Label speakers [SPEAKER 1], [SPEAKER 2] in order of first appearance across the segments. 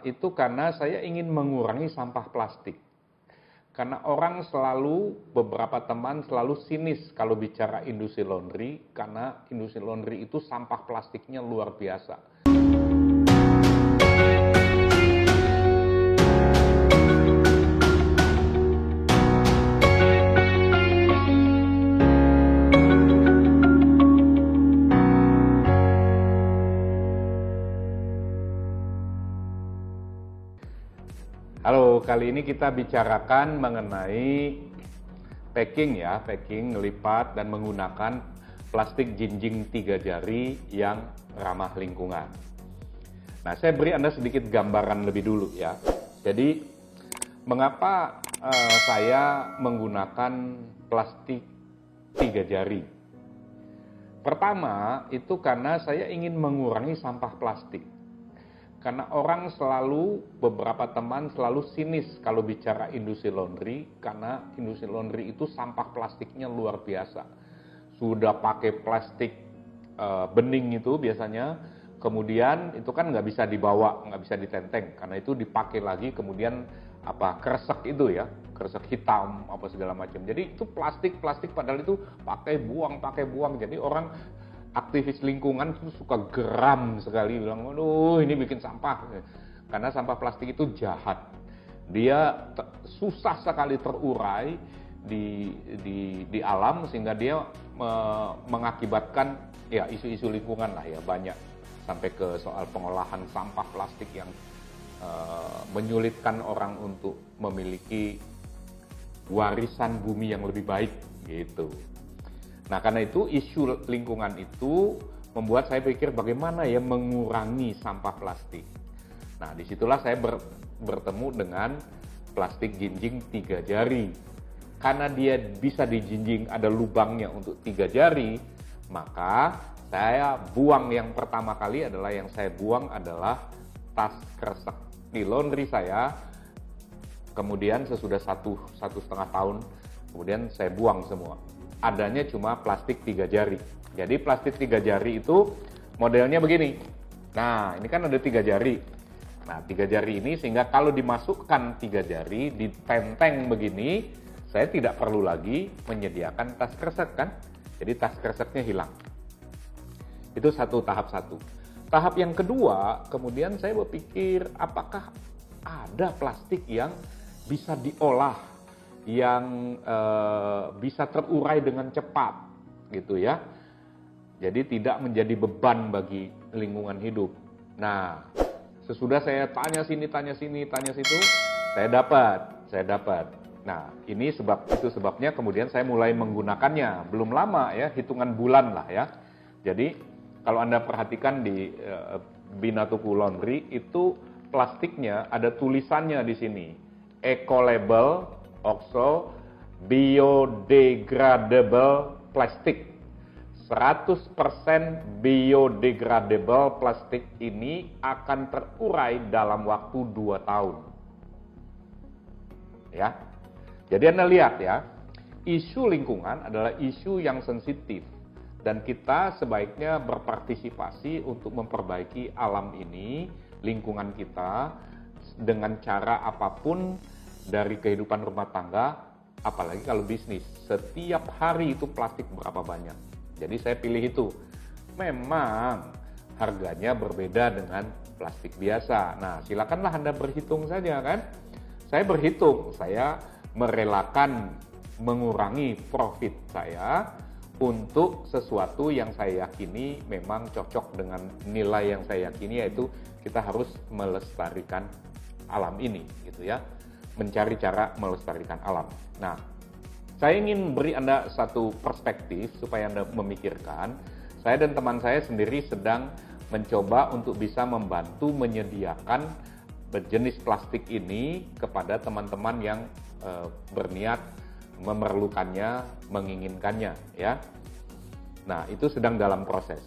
[SPEAKER 1] itu karena saya ingin mengurangi sampah plastik. Karena beberapa teman selalu sinis kalau bicara industri laundry, karena industri laundry itu sampah plastiknya luar biasa. Halo, kali ini kita bicarakan mengenai packing ngelipat dan menggunakan plastik jinjing 3 jari yang ramah lingkungan. Nah, saya beri Anda sedikit gambaran lebih dulu ya. Jadi, mengapa saya menggunakan plastik 3 jari? Pertama, itu karena saya ingin mengurangi sampah plastik. Karena beberapa teman selalu sinis kalau bicara industri laundry, karena industri laundry itu sampah plastiknya luar biasa. Sudah pakai plastik bening itu biasanya, kemudian itu kan nggak bisa dibawa, nggak bisa ditenteng, karena itu dipakai lagi, kemudian kresek itu ya, kresek hitam, apa segala macam. Jadi itu plastik padahal itu pakai buang. Jadi orang aktivis lingkungan itu suka geram sekali, bilang, aduh ini bikin sampah. Karena sampah plastik itu jahat. Dia susah sekali terurai di alam, sehingga dia mengakibatkan ya isu-isu lingkungan lah ya, banyak. Sampai ke soal pengolahan sampah plastik yang menyulitkan orang untuk memiliki warisan bumi yang lebih baik gitu. Nah, karena itu isu lingkungan itu membuat saya pikir bagaimana ya mengurangi sampah plastik. Nah, disitulah saya bertemu dengan plastik jinjing 3 jari. Karena dia bisa dijinjing, ada lubangnya untuk 3 jari, maka saya buang yang pertama kali yang saya buang adalah tas kresek di laundry saya. Kemudian sesudah satu setengah tahun, kemudian saya buang semua. Adanya cuma plastik 3 jari. Jadi plastik 3 jari itu modelnya begini. Nah, ini kan ada 3 jari. Nah, 3 jari ini sehingga kalau dimasukkan 3 jari, ditenteng begini, saya tidak perlu lagi menyediakan tas kresek kan. Jadi tas kreseknya hilang. Itu tahap satu. Tahap yang kedua, kemudian saya berpikir apakah ada plastik yang bisa diolah, yang bisa terurai dengan cepat gitu ya. Jadi tidak menjadi beban bagi lingkungan hidup. Nah, sesudah saya tanya sini, tanya situ, saya dapat. Nah, itu sebabnya kemudian saya mulai menggunakannya. Belum lama ya, hitungan bulan lah ya. Jadi kalau Anda perhatikan di Binatuku Laundry itu plastiknya ada tulisannya di sini. Eco-label, also biodegradable plastic. 100% biodegradable plastik ini akan terurai dalam waktu 2 tahun. Ya. Jadi Anda lihat ya, isu lingkungan adalah isu yang sensitif dan kita sebaiknya berpartisipasi untuk memperbaiki alam ini, lingkungan kita dengan cara apapun. Dari kehidupan rumah tangga, apalagi kalau bisnis, setiap hari itu plastik berapa banyak. Jadi saya pilih itu. Memang harganya berbeda dengan plastik biasa. Nah, silakanlah Anda berhitung saja kan. Saya berhitung, saya merelakan mengurangi profit saya untuk sesuatu yang saya yakini memang cocok dengan nilai yang saya yakini, yaitu kita harus melestarikan alam ini gitu ya. Mencari cara melestarikan alam. Nah, saya ingin beri Anda satu perspektif supaya Anda memikirkan. Saya dan teman saya sendiri sedang mencoba untuk bisa membantu menyediakan jenis plastik ini kepada teman-teman yang berniat memerlukannya, menginginkannya ya. Nah, itu sedang dalam proses.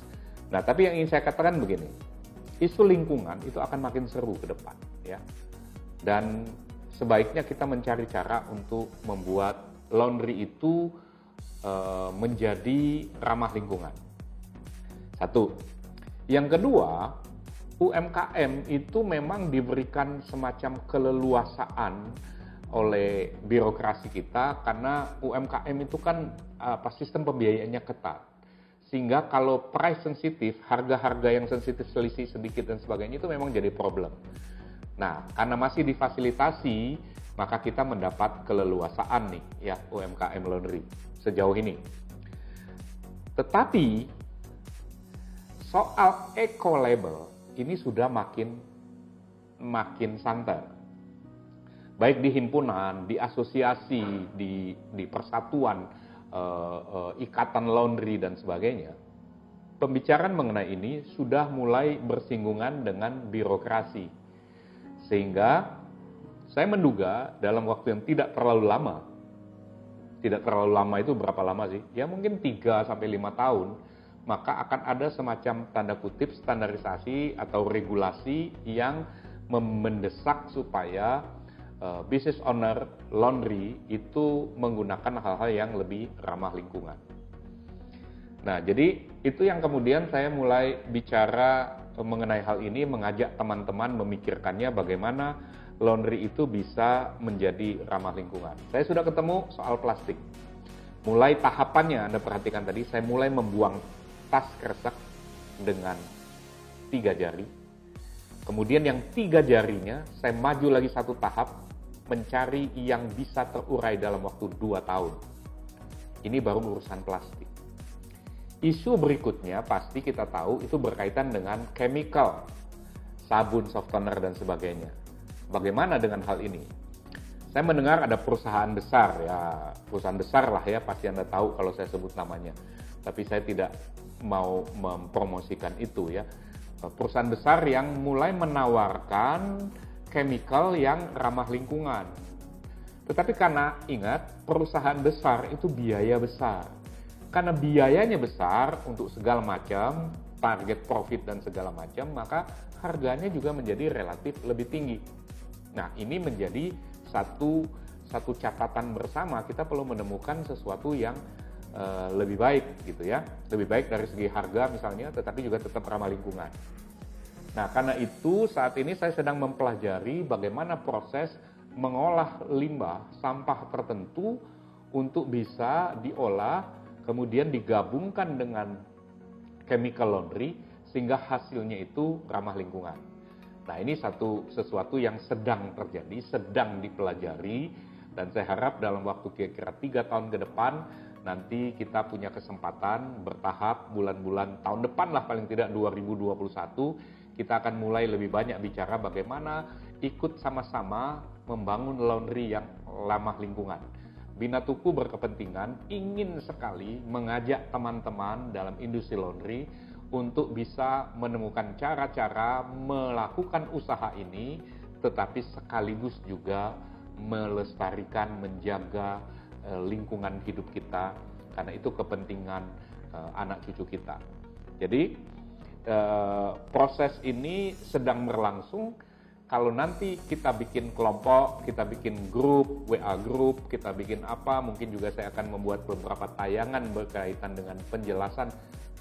[SPEAKER 1] Nah, tapi yang ingin saya katakan begini. Isu lingkungan itu akan makin seru ke depan ya. Dan sebaiknya kita mencari cara untuk membuat laundry itu menjadi ramah lingkungan. Satu. Yang kedua, UMKM itu memang diberikan semacam keleluasaan oleh birokrasi kita karena UMKM itu kan sistem pembiayaannya ketat. Sehingga kalau price sensitif, harga-harga yang sensitif selisih sedikit dan sebagainya itu memang jadi problem. Nah, karena masih difasilitasi, maka kita mendapat keleluasaan nih ya UMKM laundry sejauh ini. Tetapi soal eco-label ini sudah makin santer. Baik di himpunan, di asosiasi, di persatuan, ikatan laundry dan sebagainya. Pembicaraan mengenai ini sudah mulai bersinggungan dengan birokrasi. Sehingga saya menduga dalam waktu yang tidak terlalu lama itu berapa lama sih? Ya mungkin 3-5 tahun, maka akan ada semacam tanda kutip standarisasi atau regulasi yang mendesak supaya business owner laundry itu menggunakan hal-hal yang lebih ramah lingkungan. Nah, jadi itu yang kemudian saya mulai bicara mengenai hal ini, mengajak teman-teman memikirkannya bagaimana laundry itu bisa menjadi ramah lingkungan. Saya sudah ketemu soal plastik. Mulai tahapannya, Anda perhatikan tadi, saya mulai membuang tas kresek dengan 3 jari. Kemudian yang 3 jarinya, saya maju lagi 1 tahap, mencari yang bisa terurai dalam waktu 2 tahun. Ini baru urusan plastik. Isu berikutnya pasti kita tahu itu berkaitan dengan chemical, sabun, softener, dan sebagainya. Bagaimana dengan hal ini? Saya mendengar ada perusahaan besar, ya perusahaan besar lah ya, pasti Anda tahu kalau saya sebut namanya. Tapi saya tidak mau mempromosikan itu ya. Perusahaan besar yang mulai menawarkan chemical yang ramah lingkungan. Tetapi karena ingat, perusahaan besar itu biaya besar. Karena biayanya besar untuk segala macam, target profit dan segala macam, maka harganya juga menjadi relatif lebih tinggi. Nah, ini menjadi satu catatan bersama, kita perlu menemukan sesuatu yang lebih baik gitu ya. Lebih baik dari segi harga misalnya, tetapi juga tetap ramah lingkungan. Nah, karena itu saat ini saya sedang mempelajari bagaimana proses mengolah limbah sampah tertentu untuk bisa diolah, kemudian digabungkan dengan chemical laundry sehingga hasilnya itu ramah lingkungan. Nah, ini sesuatu yang sedang terjadi, sedang dipelajari, dan saya harap dalam waktu kira-kira 3 tahun ke depan nanti kita punya kesempatan bertahap bulan-bulan tahun depan lah paling tidak 2021 kita akan mulai lebih banyak bicara bagaimana ikut sama-sama membangun laundry yang ramah lingkungan. Bina Tuku berkepentingan ingin sekali mengajak teman-teman dalam industri laundry untuk bisa menemukan cara-cara melakukan usaha ini, tetapi sekaligus juga melestarikan, menjaga lingkungan hidup kita, karena itu kepentingan anak cucu kita. Jadi proses ini sedang berlangsung. Kalau nanti kita bikin kelompok, kita bikin grup, WA grup, kita bikin apa, mungkin juga saya akan membuat beberapa tayangan berkaitan dengan penjelasan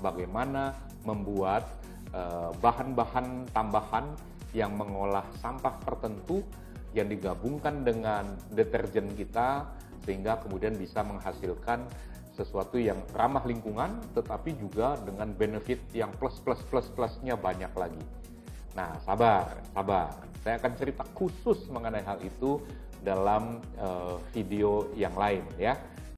[SPEAKER 1] bagaimana membuat bahan-bahan tambahan yang mengolah sampah tertentu yang digabungkan dengan deterjen kita, sehingga kemudian bisa menghasilkan sesuatu yang ramah lingkungan, tetapi juga dengan benefit yang plus-plus-plus-plusnya banyak lagi. Nah, sabar. Saya akan cerita khusus mengenai hal itu dalam video yang lain ya.